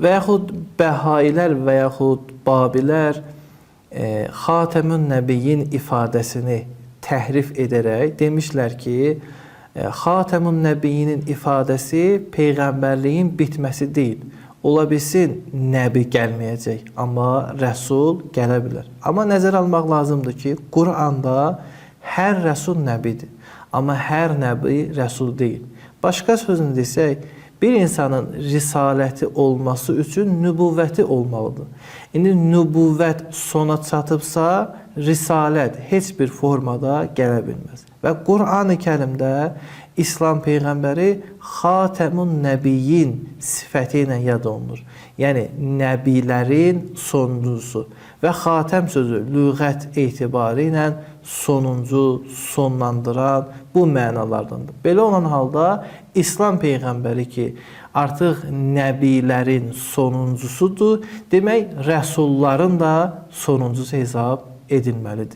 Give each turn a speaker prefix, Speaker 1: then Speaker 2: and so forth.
Speaker 1: və yaxud Bəhailər və yaxud Babilər Xatəmün Nəbiyyin ifadəsini təhrif edərək demişlər ki, Xatəmün Nəbiyyinin ifadəsi Peyğəmbərliyin bitməsi deyil. Ola bilsin, Nəbi gəlməyəcək, amma Rəsul gələ bilər. Amma nəzər almaq lazımdır ki, Quranda hər Rəsul Nəbidir, amma hər Nəbi Rəsul deyil. Başqa sözünü desək, bir insanın risaləti olması üçün nübüvvəti olmalıdır. İndi nübüvvət sona çatıbsa, risalət heç bir formada gələ bilməz. Və Qur'an-ı Kərimdə İslam Peyğəmbəri Xatəmun Nəbiyyin sifəti ilə yad olunur. Yəni, nəbilərin sonuncusu və xatəm sözü lüğət etibarı ilə sonuncu, sonlandıran bu mənalardandır. Belə olan halda İslam Peyğəmbəri ki, artıq nəbilərin sonuncusudur, demək, rəsulların da sonuncusu hesab edilməlidir.